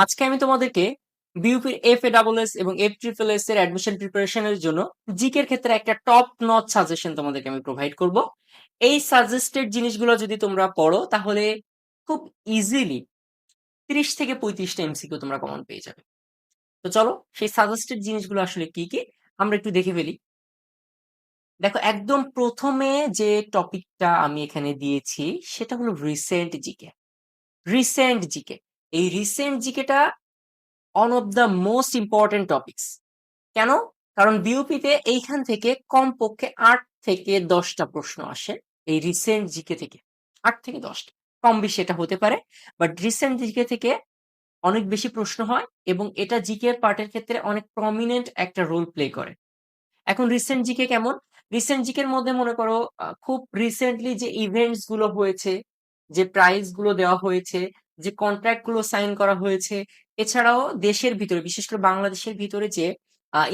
আজকে আমি তোমাদেরকে বিউপির FASS এবং FSSS এর অ্যাডমিশন প্রিপারেশনের জন্য জিকের ক্ষেত্রে একটা টপ নচ সাজেশন তোমাদেরকে আমি প্রোভাইড করব। এই সাজেস্টেড জিনিসগুলো যদি তোমরা পড়ো তাহলে খুব ইজিলি 30 থেকে 35টা এমসিকিউ তোমরা কমন পেয়ে যাবে। তো চলো সেই সাজেস্টেড জিনিসগুলো আসলে কি কি আমরা একটু দেখে ফেলি। দেখো, একদম প্রথমে যে টপিকটা আমি এখানে দিয়েছি সেটা হলো রিসেন্ট জিকে। রিসেন্ট জিকে, এই রিসেন্ট জিকেটা one of the most important topics. কেন? কারণ বিউপিতে এইখান থেকে কমপক্ষে 8 থেকে 10টা প্রশ্ন আসে এই রিসেন্ট জিকে থেকে। 8 থেকে 10টা, কম বেশি এটা হতে পারে, বাট রিসেন্ট জিকে থেকে অনেক বেশি প্রশ্ন হয় এবং এটা জিকে এর পার্টের ক্ষেত্রে অনেক প্রমিনেন্ট একটা রোল প্লে করে। এখন রিসেন্ট জিকে কেমন? রিসেন্ট জিকের মধ্যে মনে করো খুব রিসেন্টলি যে ইভেন্টস গুলো হয়েছে, যে প্রাইজ গুলো দেওয়া হয়েছে, যে কন্ট্রাক্ট গুলো সাইন করা হয়েছে, এছাড়াও দেশের ভিতরে বিশেষ করে বাংলাদেশের ভিতরে যে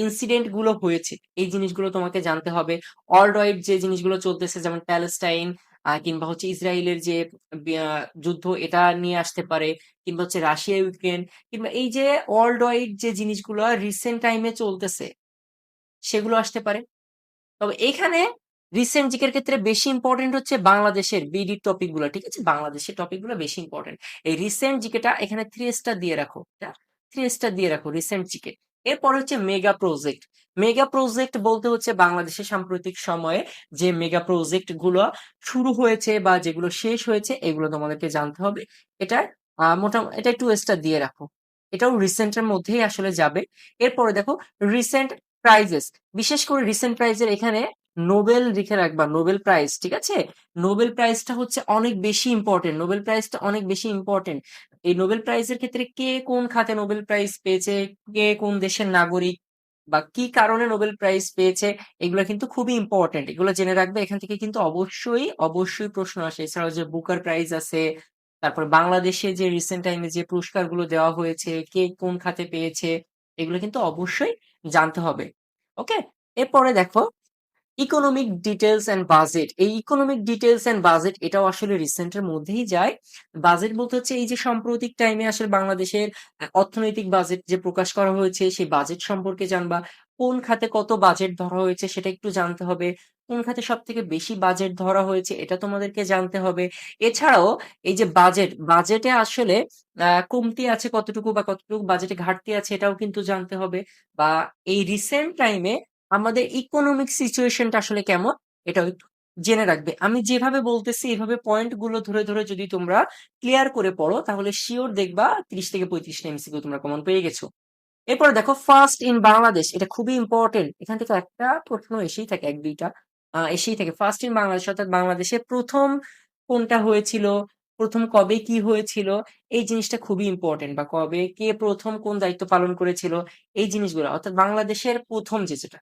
ইনসিডেন্ট গুলো হয়েছে এই জিনিসগুলো তোমাকে জানতে হবে। ওয়ার্ল্ড ওয়াইড যে জিনিসগুলো চলতেছে যেমন প্যালেস্টাইন কিংবা হচ্ছে ইসরায়েলের যে যুদ্ধ, এটা নিয়ে আসতে পারে, কিংবা হচ্ছে রাশিয়া ইউক্রেন, কিংবা এই যে ওয়ার্ল্ড ওয়াইড যে জিনিসগুলো রিসেন্ট টাইমে চলতেছে সেগুলো আসতে পারে। তবে এখানে রিসেন্ট জিকের ক্ষেত্রে বেশি ইম্পর্টেন্ট হচ্ছে বাংলাদেশের বিডি টপিক গুলো, ঠিক আছে? বাংলাদেশের টপিক গুলো বেশি ইম্পর্টেন্ট। এই রিসেন্ট জিকেটা এখানে 3 স্টার দিয়ে রাখো, 3 স্টার দিয়ে রাখো রিসেন্ট জিকে। এরপর হচ্ছে মেগা প্রজেক্ট। মেগা প্রজেক্ট বলতে হচ্ছে বাংলাদেশের সাম্প্রতিক সময়ে যে মেগা প্রজেক্ট গুলো শুরু হয়েছে বা যেগুলো শেষ হয়েছে এগুলো তোমাদেরকে জানতে হবে। এটা মোটামুটি এটা 2 স্টার দিয়ে রাখো, এটাও রিসেন্টের মধ্যেই আসলে যাবে। এরপরে দেখো রিসেন্ট প্রাইজেস, বিশেষ করে রিসেন্ট প্রাইজের এখানে নোবেল লিখে রাখবা, নোবেল প্রাইজ, ঠিক আছে? নোবেল প্রাইজটা হচ্ছে অনেক বেশি ইম্পর্টেন্ট, নোবেল প্রাইজটা অনেক বেশি ইম্পর্টেন্ট। এই নোবেল প্রাইজের ক্ষেত্রে কে কোন খাতে নোবেল প্রাইজ পেয়েছে, কে কোন দেশের নাগরিক, বা কি কারণে নোবেল প্রাইজ পেয়েছে, এগুলো কিন্তু খুবই ইম্পর্টেন্ট, এগুলো জেনে রাখবে। এখান থেকে কিন্তু অবশ্যই অবশ্যই প্রশ্ন আসে। এছাড়াও যে বুকার প্রাইজ আছে, তারপর বাংলাদেশে যে রিসেন্ট টাইমে যে পুরস্কারগুলো দেওয়া হয়েছে, কে কোন খাতে পেয়েছে, এগুলো কিন্তু অবশ্যই জানতে হবে। ওকে, এরপরে দেখো ইকোনমিক ডিটেলস এন্ড বাজেট। এই ইকোনমিক ডিটেলস এন্ড বাজেট এটাও আসলে রিসেন্টের মধ্যেই যায়। বাজেট বলতে হচ্ছে এই যে সাম্প্রতিক টাইমে আসলে বাংলাদেশের অর্থনৈতিক বাজেট যে প্রকাশ করা হয়েছে সেই বাজেট সম্পর্কে জানবা। কোন খাতে কত বাজেট ধরা হয়েছে সেটা একটু জানতে হবে। কোন খাতে সব থেকে বেশি বাজেট ধরা হয়েছে এটা তোমাদেরকে জানতে হবে। এছাড়াও এই যে বাজেটে আসলে কমতি আছে কতটুকু বা কতটুকু বাজেটে ঘাটতি আছে এটাও কিন্তু জানতে হবে। বা এই রিসেন্ট টাইমে আমাদের ইকোনমিক সিচুয়েশনটা আসলে কেমন এটাও একটু জেনে রাখবে। আমি যেভাবে বলতেছি এভাবে পয়েন্ট গুলো ধরে ধরে যদি তোমরা ক্লিয়ার করে পড়ো তাহলে শিওর দেখবা 30 থেকে 35টা এমসিকিউ তোমরা কমন পেয়ে গেছো। এরপরে দেখো ফার্স্ট ইন বাংলাদেশ, এটা খুবই ইম্পর্টেন্ট। এখান থেকে একটা প্রশ্ন এসেই থাকে, 1-2টা এসেই থাকে। ফার্স্ট ইন বাংলাদেশ অর্থাৎ বাংলাদেশে প্রথম কোনটা হয়েছিল, প্রথম কবে কি হয়েছিল, এই জিনিসটা খুবই ইম্পর্টেন্ট। বা কবে কে প্রথম কোন দায়িত্ব পালন করেছিল, এই জিনিসগুলো অর্থাৎ বাংলাদেশের প্রথম যেটা,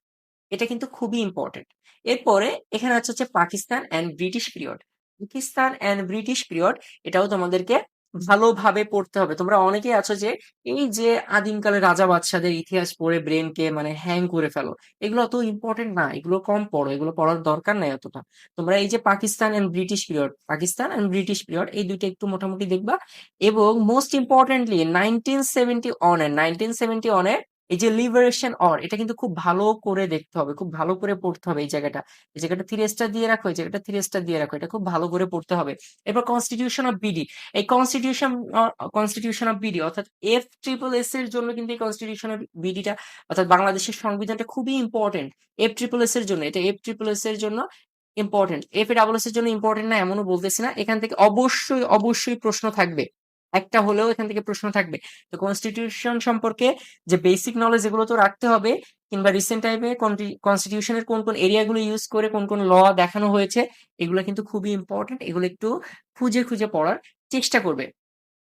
এটা কিন্তু খুবই ইম্পর্টেন্ট। এরপরে এখানে হচ্ছে Pakistan and British period. Pakistan and British period এটাও তোমাদেরকে ভালোভাবে পড়তে হবে। তোমরা অনেকেই আছো যে এই যে আদিমকালে রাজা বাদশাদের ইতিহাস পড়ে ব্রেনকে মানে হ্যাং করে ফেলো, এগুলো অত ইম্পর্টেন্ট না, এগুলো কম পড়ো, এগুলো পড়ার দরকার নাই অতটা। তোমরা এই যে Pakistan and British period, Pakistan and British period এই দুইটা একটু মোটামুটি দেখবা। এবং মোস্ট ইম্পর্টেন্টলি 1971 এর এই যে লিবারেশন অর, এটা কিন্তু খুব ভালো করে দেখতে হবে, খুব ভালো করে পড়তে হবে। এই জায়গাটা 3 স্টার দিয়ে রাখো, এই জায়গাটা 3 স্টার দিয়ে রাখো, এটা খুব ভালো করে পড়তে হবে। এরপর কনস্টিটিউশন অফ বিডি। এই কনস্টিটিউশন অফ বিডি অর্থাৎ FSSS এর জন্য কিন্তু এই কনস্টিটিউশন অফ বিডিটা অর্থাৎ বাংলাদেশের সংবিধানটা খুবই ইম্পর্টেন্ট। FSSS এর জন্য, এটা FSSS এর জন্য ইম্পর্টেন্ট। FASS এর জন্য ইম্পর্টেন্ট না এমনও বলতেছি না, এখান থেকে অবশ্যই অবশ্যই প্রশ্ন থাকবে, একটা হলেও এখান থেকে প্রশ্ন থাকবে। তো কনস্টিটিউশন সম্পর্কে যে বেসিক নলেজ এগুলো তো রাখতে হবে। কিংবা রিসেন্ট টাইমে কনস্টিটিউশনের কোন কোন এরিয়াগুলো ইউজ করে কোন কোন ল দেখানো হয়েছে, এগুলো কিন্তু খুবই ইম্পর্টেন্ট, এগুলো একটু খুঁজে খুঁজে পড়ার চেষ্টা করবে।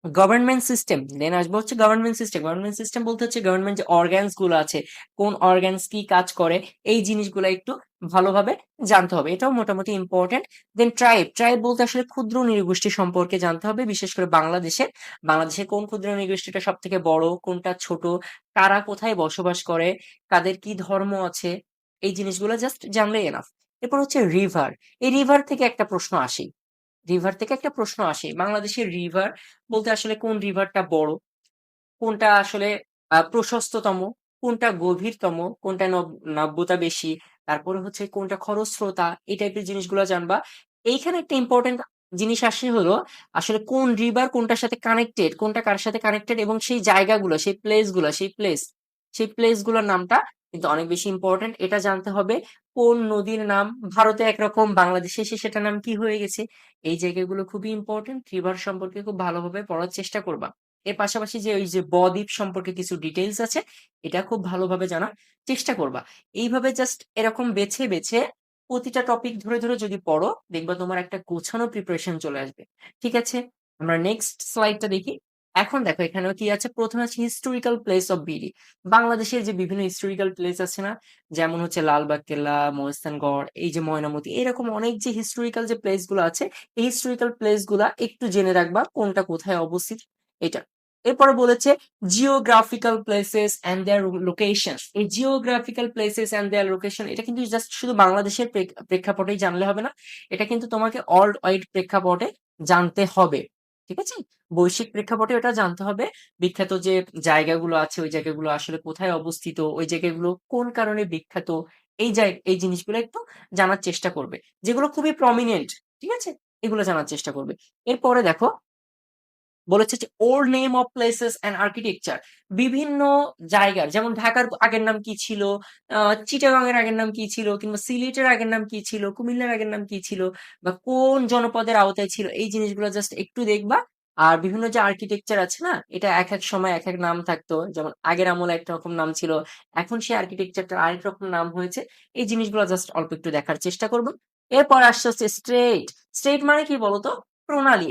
গভর্নমেন্ট সিস্টেম, দেন আসবো হচ্ছে গভর্নমেন্ট সিস্টেম। গভর্নমেন্ট সিস্টেম বলতে হচ্ছে গভর্নমেন্ট যে অর্গানস গুলো আছে, কোন অর্গানস কি কাজ করে, এই জিনিসগুলো একটু ভালোভাবে জানতে হবে, এটাও মোটামুটি ইম্পর্টেন্ট। দেন ট্রাইব, ট্রাইব বলতে আসলে ক্ষুদ্র নৃগোষ্ঠী সম্পর্কে জানতে হবে, বিশেষ করে বাংলাদেশের কোন ক্ষুদ্র নৃগোষ্ঠীটা সব থেকে বড়, কোনটা ছোট, কারা কোথায় বসবাস করে, কাদের কি ধর্ম আছে, এই জিনিসগুলো জাস্ট জানলে এনাফ। এরপর হচ্ছে রিভার। এই রিভার থেকে একটা প্রশ্ন আসে, বাংলাদেশের রিভার বলতে আসলে কোন রিভারটা বড়, কোনটা আসলে প্রশস্ততম, কোনটা গভীরতম, কোনটা নাব্যতা বেশি, তারপরে হচ্ছে কোনটা খরস্রোতা, এই টাইপের জিনিসগুলো জানবা। এইখানে একটা ইম্পর্টেন্ট জিনিস আসে হলো আসলে কোন রিভার কোনটার সাথে কানেক্টেড, কোনটা কার সাথে কানেক্টেড, এবং সেই জায়গাগুলো, সেই প্লেসগুলো, সেই প্লেসগুলোর নামটা কিন্তু অনেক বেশি ইম্পর্টেন্ট। এটা জানতে হবে কোন নদীর নাম ভারতে একরকম, বাংলাদেশে এসে সেটার নাম কি হয়ে গেছে। এই জায়গাগুলো খুবই ইম্পর্টেন্ট। রিভার সম্পর্কে খুব ভালোভাবে পড়ার চেষ্টা করবা। এর পাশাপাশি যে ওই যে বদ্বীপ সম্পর্কে কিছু ডিটেইলস আছে, এটা খুব ভালোভাবে জানার চেষ্টা করবা। এইভাবে জাস্ট এরকম বেছে বেছে প্রতিটা টপিক ধরে ধরে যদি পড়ো, দেখবা তোমার একটা গোছানো প্রিপারেশন চলে আসবে। ঠিক আছে, আমরা নেক্সট স্লাইডটা দেখি। এখন দেখো এখানেও কি আছে, প্রথমে আছে হিস্টোরিক্যাল প্লেস অফ বিডি। বাংলাদেশের যে বিভিন্ন হিস্টোরিক্যাল প্লেস আছে না, যেমন হচ্ছে লালবাগ কেল্লা, মহাস্থানগড়, এই যে ময়নামতি, এরকম অনেক যে হিস্টোরিক্যাল যে প্লেস গুলো আছে, এই হিস্টোরিক্যাল প্লেস গুলা একটু জেনে রাখবা কোনটা কোথায় অবস্থিত। এটা এরপরে বলেছে geographical places and their location. এই geographical places and their location এটা কিন্তু জাস্ট শুধু বাংলাদেশের প্রেক্ষাপটেই জানলে হবে না, এটা কিন্তু তোমাকে অল ওয়াইড প্রেক্ষাপটে জানতে হবে। ঠিক আছে, বৈশ্বিক প্রেক্ষাপটে এটা জানতে হবে। বিখ্যাত যে জায়গাগুলো আছে, ওই জায়গাগুলো আসলে কোথায় অবস্থিত, ওই জায়গাগুলো কোন কারণে বিখ্যাত, এই জিনিসগুলো একটু জানার চেষ্টা করবে, যেগুলো খুবই প্রমিনেন্ট। ঠিক আছে, এগুলো জানার চেষ্টা করবে। এরপরে দেখো বলেছে যে old name of places and architecture. বিভিন্ন জায়গার, যেমন ঢাকার আগের নাম কি ছিল, চিটাগাং এর আগের নাম কি ছিল, কিংবা সিলেটের আগের নাম কি ছিল, কুমিল্লার আগের নাম কি ছিল, বা কোন জনপদের আওতায় ছিল, এই জিনিসগুলো জাস্ট একটু দেখবা। আর বিভিন্ন যে আর্কিটেকচার আছে না, এটা এক এক সময় এক এক নাম থাকতো, যেমন আগের আমলে একটা রকম নাম ছিল, এখন সেই আর্কিটেকচারটার আরেক রকম নাম হয়েছে। এই জিনিসগুলো জাস্ট অল্প একটু দেখার চেষ্টা করবো। এরপর আসছে হচ্ছে স্ট্রেট। স্ট্রেট মানে কি বলতো? প্রণালী।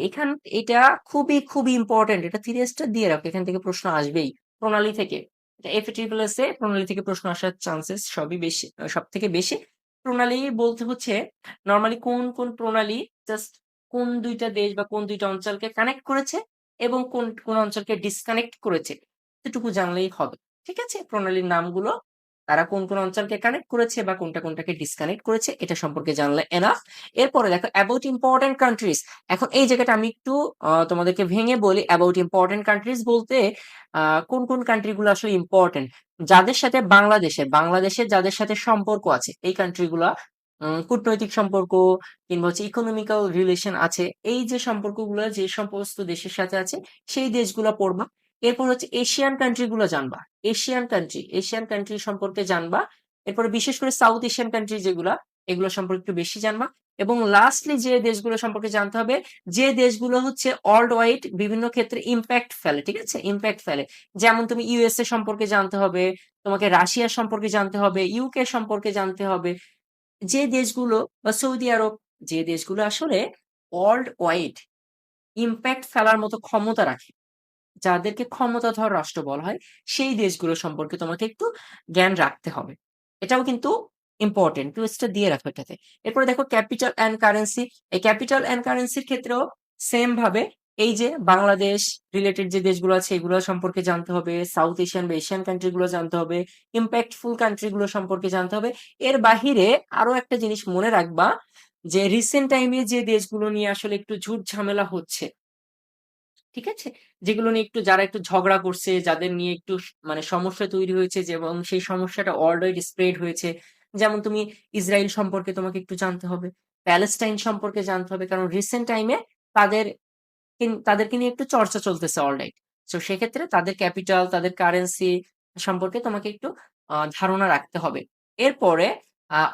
এটা খুবই খুবই ইম্পর্টেন্ট। এটা 3 স্টার দিয়ে রাখো, এখান থেকে প্রশ্ন আসবেই। প্রণালী থেকে, এটা FASS এ প্রণালী থেকে প্রশ্ন আসার চান্সেস সবই বেশি, সব থেকে বেশি। প্রণালী বলতে হচ্ছে নর্মালি কোন কোন প্রণালী জাস্ট কোন দুইটা দেশ বা কোন দুইটা অঞ্চলকে কানেক্ট করেছে, এবং কোন কোন অঞ্চলকে ডিসকানেক্ট করেছে, এটুকু জানলেই হবে। ঠিক আছে, প্রণালীর নামগুলো, তারা কোন কোন অঞ্চলকে কানেক্ট করেছে বা কোনটা কোনটাকে ডিসকানেক্ট করেছে, এটা সম্পর্কে জানলে এনাফ। এরপরে দেখো অ্যাবাউট ইম্পর্টেন্ট কান্ট্রিজ। এখন এই জায়গাটা আমি একটু তোমাদেরকে ভেঙে বলি। অ্যাবাউট ইম্পর্টেন্ট কান্ট্রিজ বলতে কোন কোন কান্ট্রি গুলো আসলে ইম্পর্টেন্ট, যাদের সাথে বাংলাদেশের যাদের সাথে সম্পর্ক আছে, এই কান্ট্রি গুলা, কূটনৈতিক সম্পর্ক কিংবা হচ্ছে ইকোনমিক্যাল রিলেশন আছে, এই যে সম্পর্কগুলো যে সমস্ত দেশের সাথে আছে, সেই দেশগুলো পড়বা। এরপর হচ্ছে এশিয়ান কান্ট্রি গুলো জানবা। এশিয়ান কান্ট্রি সম্পর্কে জানবা। এরপরে বিশেষ করে সাউথ এশিয়ান কান্ট্রি যেগুলা, এগুলো সম্পর্কে একটু বেশি জানবা। এবং লাস্টলি যে দেশগুলো সম্পর্কে জানতে হবে, যে দেশগুলো হচ্ছে ওয়ার্ল্ড ওয়াইড বিভিন্ন ক্ষেত্রে ইম্প্যাক্ট ফেলে। ঠিক আছে, ইম্প্যাক্ট ফেলে। যেমন তুমি ইউএসএ সম্পর্কে জানতে হবে, তোমাকে রাশিয়া সম্পর্কে জানতে হবে, ইউকে সম্পর্কে জানতে হবে। যে দেশগুলো, বা সৌদি আরব, যে দেশগুলো আসলে ওয়ার্ল্ড ওয়াইড ইম্প্যাক্ট ফেলার মতো ক্ষমতা রাখে, যাদেরকে ক্ষমতাধর রাষ্ট্র বলা হয়, সেই দেশগুলো সম্পর্কে তোমাকে একটু জ্ঞান রাখতে হবে। এটাও কিন্তু ইম্পর্টেন্ট, টুইস্টটা দিয়ে রাখো এটাতে। এরপরে দেখো ক্যাপিটাল অ্যান্ড কারেন্সি। এই ক্যাপিটাল অ্যান্ড কারেন্সির ক্ষেত্রেও সেম ভাবে এই যে বাংলাদেশ রিলেটেড যে দেশগুলো আছে, এগুলো সম্পর্কে জানতে হবে, সাউথ এশিয়ান বা এশিয়ান কান্ট্রি গুলো জানতে হবে, ইম্প্যাক্টফুল কান্ট্রি গুলো সম্পর্কে জানতে হবে। এর বাহিরে আরো একটা জিনিস মনে রাখবা, যে রিসেন্ট টাইমে যে দেশগুলো নিয়ে আসলে একটু ঝুট ঝামেলা হচ্ছে, ঠিক আছে? যেগুলো নিয়ে একটু, যারা একটু ঝগড়া করছে, যাদের নিয়ে একটু মানে সমস্যা তৈরি হয়েছে, এবং সেই সমস্যাটা ওয়ার্ল্ড ওয়াইড স্প্রেড হয়েছে। যেমন তুমি ইসরায়েল সম্পর্কে তোমাকে একটু জানতে হবে, প্যালেস্টাইন সম্পর্কে জানতে হবে, কারণ রিসেন্ট টাইমে তাদের তাদেরকে নিয়ে একটু চর্চা চলতেছে ওয়ার্ল্ড ওয়াইড। তো সেক্ষেত্রে তাদের ক্যাপিটাল, তাদের কারেন্সি সম্পর্কে তোমাকে একটু ধারণা রাখতে হবে। এরপরে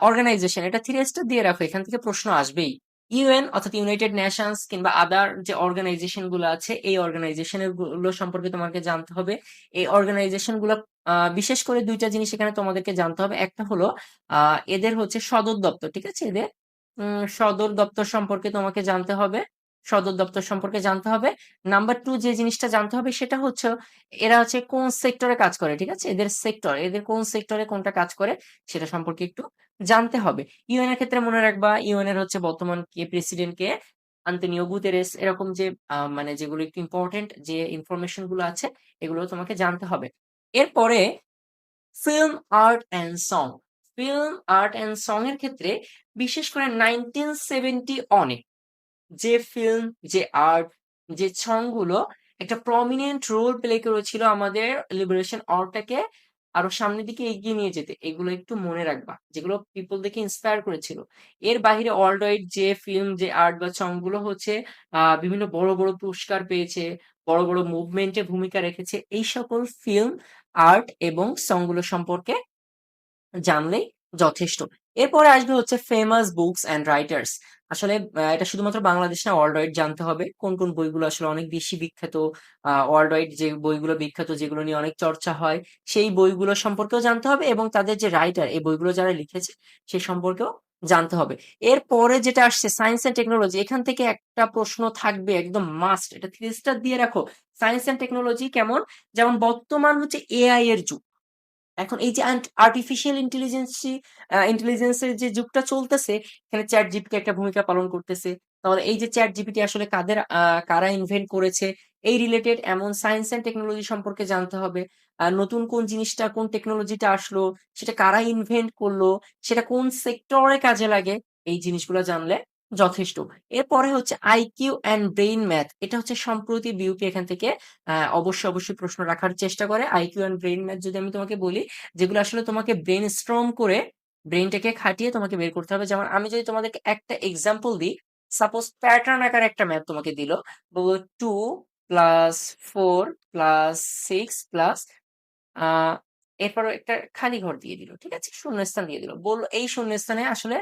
অর্গানাইজেশন, এটা 3 স্টার দিয়ে রাখো, এখান থেকে প্রশ্ন আসবেই। ইউএন অর্থাৎ ইউনাইটেড নেশনস কিংবা আদার যে অর্গানাইজেশন গুলো আছে, এই অর্গানাইজেশনের গুলো সম্পর্কে তোমাকে জানতে হবে। এই অর্গানাইজেশন গুলো বিশেষ করে দুইটা জিনিস এখানে তোমাদেরকে জানতে হবে। একটা হলো এদের হচ্ছে সদর দপ্তর। ঠিক আছে, এদের সদর দপ্তর সম্পর্কে তোমাকে জানতে হবে। সদর দপ্তর সম্পর্কে জানতে হবে। নাম্বার 2 যে জিনিসটা জানতে হবে সেটা হচ্ছে এরা হচ্ছে কোন সেক্টরে কাজ করে। ঠিক আছে, এদের সেক্টর, এদের কোন সেক্টরে কোনটা কাজ করে, সেটা সম্পর্কে একটু জানতে হবে। ইউএন এর ক্ষেত্রে মনে রাখবা, ইউএন এর হচ্ছে বর্তমান কে প্রেসিডেন্ট কে, আন্তোনিও গুতেরেস। এরকম যে মানে যেগুলো একটু ইম্পর্টেন্ট যে ইনফরমেশন গুলো আছে, এগুলো তোমাকে জানতে হবে। এরপরে film art and song. Film art and song এর ক্ষেত্রে বিশেষ করে 1970 অনে যে ফিল্ম, যে আর্ট, যে সং গুলো একটা প্রমিনেন্ট রোল প্লে করেছিল আমাদের লিবারেশন আর্টটাকে আরো সামনের দিকে এগিয়ে নিয়ে যেতে। এগুলো একটু মনে রাখবা, যেগুলো পিপল দেখে ইন্সপায়ার করেছিল। এর বাইরে ওয়ার্ল্ড ওয়াইড যে ফিল্ম, যে আর্ট বা সং গুলো হচ্ছে বিভিন্ন বড় বড় পুরস্কার পেয়েছে, বড় বড় মুভমেন্টে ভূমিকা রেখেছে, এই সকল ফিল্ম, আর্ট এবং সং গুলো সম্পর্কে জানলেই যথেষ্ট। এরপরে আসবে হচ্ছে ফেমাস বুকস অ্যান্ড রাইটার্স। আসলে এটা শুধুমাত্র বাংলাদেশ না, ওয়ার্ল্ড ওয়াইড জানতে হবে কোন কোন বইগুলো আসলে অনেক বেশি বিখ্যাত। ওয়ার্ল্ড ওয়াইড যে বইগুলো বিখ্যাত, যেগুলো নিয়ে অনেক চর্চা হয়, সেই বইগুলো সম্পর্কেও জানতে হবে এবং তাদের যে রাইটার, এই বইগুলো যারা লিখেছে সে সম্পর্কেও জানতে হবে। এরপরে যেটা আসছে সায়েন্স অ্যান্ড টেকনোলজি, এখান থেকে একটা প্রশ্ন থাকবে একদম মাস্ট, এটা 3 স্টার দিয়ে রাখো। সায়েন্স অ্যান্ড টেকনোলজি কেমন? যেমন বর্তমান হচ্ছে এআই এর যুগ। এখন এই যে আর্টিফিশিয়াল ইন্টেলিজেন্সের যে যুগটা চলতেছে, এখানে চ্যাট জিপিটি একটা ভূমিকা পালন করতেছে। তাহলে এই যে চ্যাট জিপিটি আসলে কারা ইনভেন্ট করেছে, এই রিলেটেড এমন সায়েন্স অ্যান্ড টেকনোলজি সম্পর্কে জানতে হবে। নতুন কোন জিনিসটা, কোন টেকনোলজিটা আসলো, সেটা কারা ইনভেন্ট করলো, সেটা কোন সেক্টরে কাজে লাগে, এই জিনিসগুলো জানলে যথেষ্ট। এরপরে হচ্ছে আইকিউ অ্যান্ড ব্রেইন ম্যাথ। এটা হচ্ছে সম্প্রতি বিউপি এখান থেকে অবশ্যই প্রশ্ন রাখার চেষ্টা করে। আইকিউ অ্যান্ড ব্রেইন ম্যাথ যদি আমি তোমাকে বলি, যেগুলো আসলে তোমাকে ব্রেন স্ট্রম করে, ব্রেনটাকে খাটিয়ে তোমাকে বের করতে হবে। যেমন আমি যদি তোমাদেরকে একটা এক্সাম্পল দিই, সাপোজ প্যাটার্ন আকারে একটা ম্যাথ তোমাকে দিল, বললো 2+4+6+, আহ এরপর একটা খালি ঘর দিয়ে দিল, ঠিক আছে, শূন্যস্থান দিয়ে দিল, বললো এই শূন্যস্থানে আসলে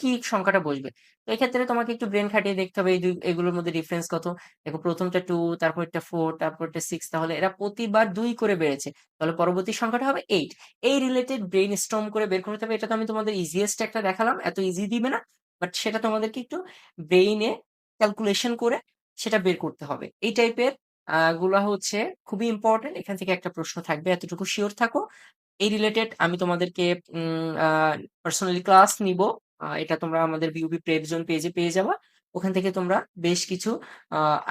কি সংখ্যাটা বসবে। তো এক্ষেত্রে তোমাকে একটু ব্রেন খাটিয়ে দেখতে হবে এই এগুলোর মধ্যে ডিফারেন্স কত। দেখো প্রথমটা 2, তারপরটা 4, তারপরটা 6, তাহলে এরা প্রতিবার 2 করে বেড়েছে, তাহলে পরবর্তী সংখ্যাটা হবে 8। এই রিলেটেড ব্রেন স্টর্ম করে বের করতে হবে। এটা তো আমি তোমাদের ইজিয়েস্ট একটা দেখালাম, এত ইজি দিবে না, বাট সেটা তোমাদেরকে একটু ব্রেইনে ক্যালকুলেশন করে সেটা বের করতে হবে। এই টাইপের গুলা হচ্ছে খুবই ইম্পর্টেন্ট। এখান থেকে একটা প্রশ্ন থাকবে, এতটুকু শিওর থাকো। এই রিলেটেড আমি তোমাদেরকে পার্সোনালি ক্লাস নিব। এটা তোমরা আমাদের বিউবি প্রেপ জোন পেজে পেয়ে যাবা। ওখান থেকে তোমরা বেশ কিছু,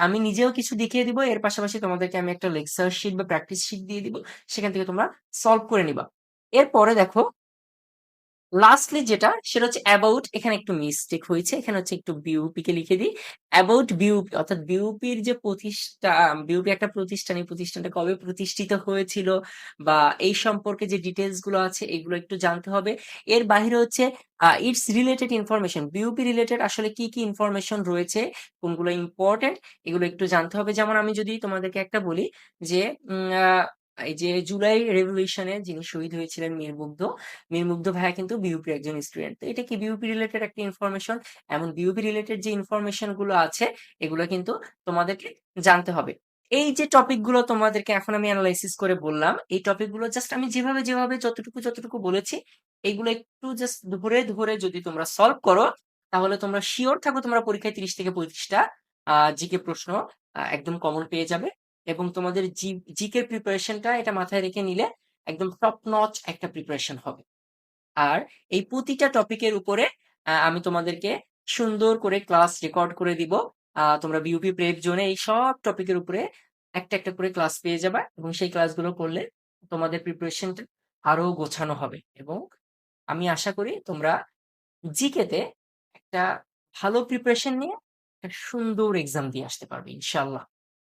আমি নিজেও কিছু দেখিয়ে দিব, এর পাশাপাশি তোমাদেরকে আমি একটা লেকচার শিট বা প্র্যাকটিস শিট দিয়ে দিব, সেখান থেকে তোমরা সলভ করে নিবা। এরপরে দেখো লাস্টলি যেটা, সেটা হচ্ছে অ্যাবাউট। এখানে একটু মিস্টেক হয়েছে, এখানে হচ্ছে একটু বিউপি কে লিখে দিই। অ্যাবাউট বিউপি অর্থাৎ বিউপির যে প্রতিষ্ঠান, বিউপি একটা প্রতিষ্ঠান, এই প্রতিষ্ঠানটা কবে প্রতিষ্ঠিত হয়েছিল বা এই সম্পর্কে যে ডিটেলস গুলো আছে এগুলো একটু জানতে হবে। এর বাইরে হচ্ছে it's related information, BUP related আসলে কি কি ইনফরমেশন রয়েছে, কোনগুলো ইম্পর্টেন্ট, এগুলো একটু জানতে হবে। যেমন আমি যদি তোমাদেরকে একটা বলি যে এই যে জুলাই রেভলিউশনে যিনি শহীদ হয়েছিলেন মীর মুগ্ধ ভাইয়া কিন্তু বিউপির একজন স্টুডেন্ট। তো এটা কি বিউপি রিলেটেড একটা ইনফরমেশন। এমন বিউপি রিলেটেড যে ইনফরমেশন গুলো আছে এগুলো কিন্তু তোমাদেরকে জানতে হবে। এই যে টপিক গুলো তোমাদেরকে এখন আমি অ্যানালাইসিস করে বললাম, এই টপিক গুলো জাস্ট আমি যেভাবে যতটুকু বলেছি, এগুলো একটু জাস্ট ধরে ধরে যদি তোমরা সলভ করো, তাহলে তোমরা শিওর থাকো তোমরা পরীক্ষায় 30 থেকে 35টা জিকে প্রশ্ন একদম কমন পেয়ে যাবে। এবং তোমাদের জিকে প্রিপারেশনটা এটা মাথায় রেখে নিলে একদম টপ নচ একটা প্রিপারেশন হবে। আর এই প্রতিটা টপিকের উপরে আমি তোমাদেরকে সুন্দর করে ক্লাস রেকর্ড করে দিব। তোমরা বিউপি প্রেপ জোনে এই সব টপিকের উপরে একটা একটা করে ক্লাস পেয়ে যাবে এবং সেই ক্লাসগুলো করলে তোমাদের প্রিপারেশনটা আরো গোছানো হবে। এবং আমি আশা করি তোমরা জিকে তে একটা ভালো প্রিপারেশন নিয়ে একটা সুন্দর এক্সাম দিয়ে আসতে পারবে ইনশাল্লাহ।